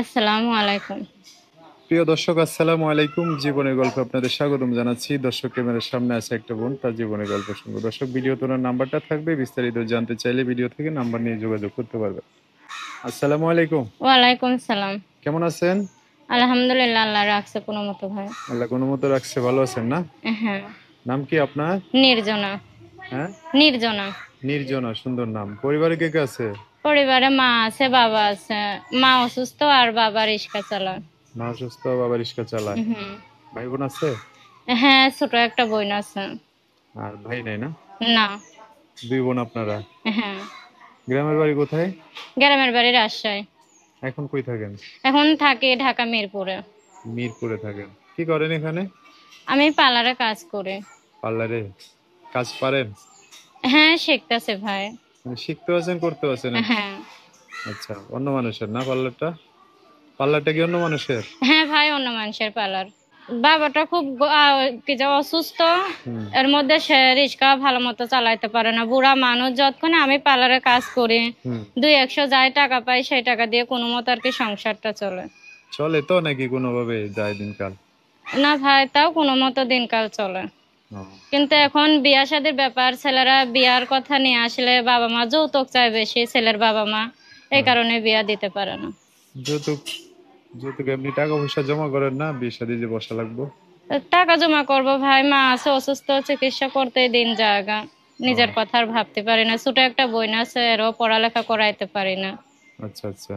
আসসালামু আলাইকুম। প্রিয় দর্শক, আসসালামু আলাইকুম। জীবনের গল্পে আপনাদের স্বাগতম জানাচ্ছি। দর্শক, ক্যামেরার সামনে আছে একটা বোন, তার জীবনের গল্প শুনবো। দর্শক, ভিডিও তোলার নাম্বারটা থাকবে, বিস্তারিত জানতে চাইলে ভিডিও থেকে নাম্বার নিয়ে যোগাযোগ করতে পারবে। আসসালামু আলাইকুম। ওয়ালাইকুম সালাম। কেমন আছেন? আলহামদুলিল্লাহ, আল্লাহ রাখছে কোনো মতো ভাই। আল্লাহ কোনো মতো রাখছে, ভালো আছেন না? হ্যাঁ। নাম কি আপনার? নির্জনা। হ্যাঁ, নির্জনা। নির্জনা, সুন্দর নাম। পরিবারে কে কে আছে? পরিবারে মা আছে, বাবা আছে। মা অসুস্থ আর বাবা রিক্সা চালায়। মা অসুস্থ, বাবা রিক্সা চালায়। হুম। ভাই বোন আছে? হ্যাঁ, ছোট একটা বোন আছে। আর ভাই নাই না? না। দুই বোন আপনারা। হ্যাঁ। গ্রামের বাড়ি কোথায়? গ্রামের বাড়ি রাজশাহী। এখন কই থাকেন? এখন থাকি ঢাকা মিরপুরে। মিরপুরে থাকেন। কি করেন এখানে? আমি পার্লারে কাজ করি। পার্লারে কাজ পারেন? হ্যাঁ, শিখতেছে ভাই। মানে শিখতে আছেন, করতে আছেন নাকি? হ্যাঁ। আচ্ছা, অন্য মানুষের না পার্লারটা? পার্লারটা কি অন্য মানুষের? হ্যাঁ ভাই, অন্য মানুষের পার্লার। বাবাটা খুব কি যে অসুস্থ। হুম। এর মধ্যে সে রিক্সা ভালো মতো চালাইতে পারে না, বুড়া মানুষ। যতক্ষণ আমি পার্লারে কাজ করি, হুম। 200 যাই টাকা পাই, সেই টাকা দিয়ে কোনো মতো আর কি সংসারটা চলে। চলে তো নাকি কোনোভাবে যায় দিনকাল? না ভাই, তাও কোনো মতো দিনকাল চলে। ও, কিন্তু এখন বিয়া শাদীর ব্যাপার, ছেলেরা বিয়ার কথা নিয়ে আসলে বাবা মা যৌতুক চায় বেশি, ছেলের বাবা মা। এই হ্যাঁ। কারণে বিয়া দিতে পারে না। যৌতুক? যৌতুক এমনি টাকা পয়সা জমা করেন না? বিয়ে শাদী যে বসা লাগবো। টাকা জমা করব ভাই, মা আছে অসুস্থ, চিকিৎসা করতে দিন জায়গা। নিজের ও, কথা আর ভাবতে পারি না, ছোট একটা বোন আছে, এরও পড়ালেখা করাইতে পারি না। আচ্ছা আচ্ছা।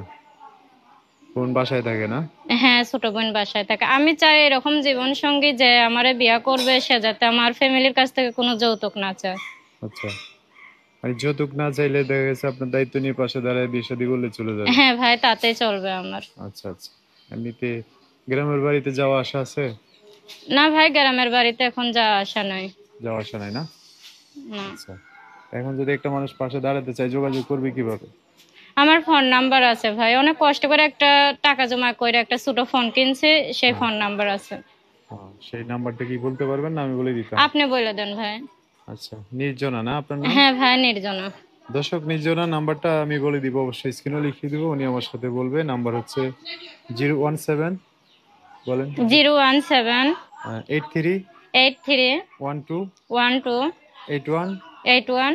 কোন বাসায় থাকে না? হ্যাঁ, ছোট বোন বাসায় থাকে। আমি চাই এরকম জীবন সঙ্গী যে আমারে বিয়া করবে, সে যাতে আমার ফ্যামিলির কাছ থেকে কোনো যৌতুক না চায়। আচ্ছা, মানে যৌতুক না চাইলে দেখা গেছে আপনার দায়িত্ব নিয়ে পাশে দাঁড়ায় বিয়ে শাদী করলে চলে যাবে। হ্যাঁ ভাই, তাতেই চলবে আমার। আচ্ছা আচ্ছা। এমনিতে গ্রামের বাড়িতে যাওয়া আসা আছে? না ভাই, গ্রামের বাড়িতে এখন যাওয়া আসা নাই। যাওয়া আসা নাই না? না। আচ্ছা। এখন যদি একটা মানুষ পাশে দাঁড়াতে চায়, যোগাযোগ করবে কিভাবে? আমার ফোন নাম্বার আছে ভাই, অনেক কষ্ট করে একটা টাকা জমা করে একটা ছোট ফোন কিনছে, সেই হ্যাঁ। ফোন নাম্বার আছে। সেই নাম্বারটা কি বলতে পারবেন না আমি বলে দিতাম? আপনি বলে দেন ভাই। আচ্ছা, নির্জনা না আপনার নাম? হ্যাঁ ভাই, নির্জনা। দর্শক, নির্জনা নাম্বারটা আমি বলে দিব, অবশ্যই স্ক্রিনে লিখিয়ে দিব, উনি আমার সাথে বলবে। নাম্বার হচ্ছে 017, বলেন। 017 83 83 12 12 81 81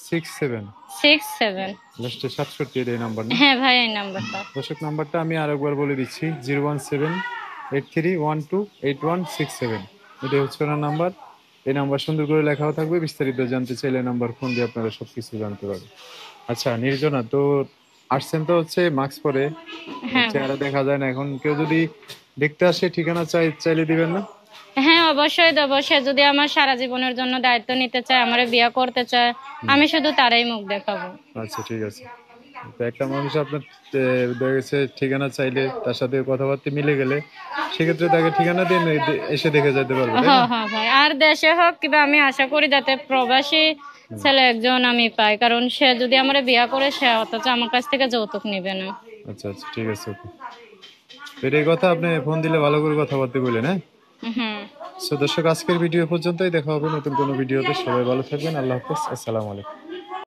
67। 67। লাস্টে 67 এর এই নাম্বার না? হ্যাঁ ভাই, এই নাম্বারটা। দর্শক, নাম্বারটা আমি আরেকবার বলে দিচ্ছি, 017 83 12 81 67। এটাই হচ্ছে ওনার নাম্বার। এই নাম্বার সুন্দর করে লেখাও থাকবে, বিস্তারিত জানতে চাইলে নাম্বার ফোন দিয়ে আপনারা সবকিছু জানতে পারবেন। আচ্ছা নির্জনা, তো আসছেন তো হচ্ছে মাস্ক পরে, হ্যাঁ ভাই। চেহারা দেখা যায় না। এখন কেউ যদি দেখতে আসে, ঠিকানা চাইলে দিবেন না? হ্যাঁ, অবশ্যই দেবো। সে যদি আমার সারা জীবনের জন্য দায়িত্ব নিতে চায়, আমারে বিয়ে করতে চায়, হুম। আমি শুধু তারই মুখ দেখাবো। আচ্ছা, ঠিক আছে। তো একটা মানুষ আপনার দেখা গেছে ঠিকানা চাইলে, তার সাথে কথাবার্তা মিলে গেলে, সেক্ষেত্রে তাকে ঠিকানা দিয়ে এসে দেখে যেতে পারবে, তাই হ্যাঁ না? হ্যাঁ ভাই, আর দেশে হোক কিংবা, আমি আশা করি যাতে প্রবাসী হুম। ছেলে একজন আমি পাই, কারণ সে যদি আমারে বিয়ে করে, সে অথচ আমার কাছ থেকে যৌতুক নিবে না। আচ্ছা আচ্ছা, ঠিক আছে, ওকে। তো এই কথা আপনি ফোন দিলে ভালো করে কথাবার্তা বললেন, হ্যাঁ? হুম। দর্শক, আজকের ভিডিও পর্যন্তই। দেখা হবে নতুন কোনো ভিডিওতে। সবাই ভালো থাকবেন। আল্লাহ হাফেজ। আসসালামু আলাইকুম।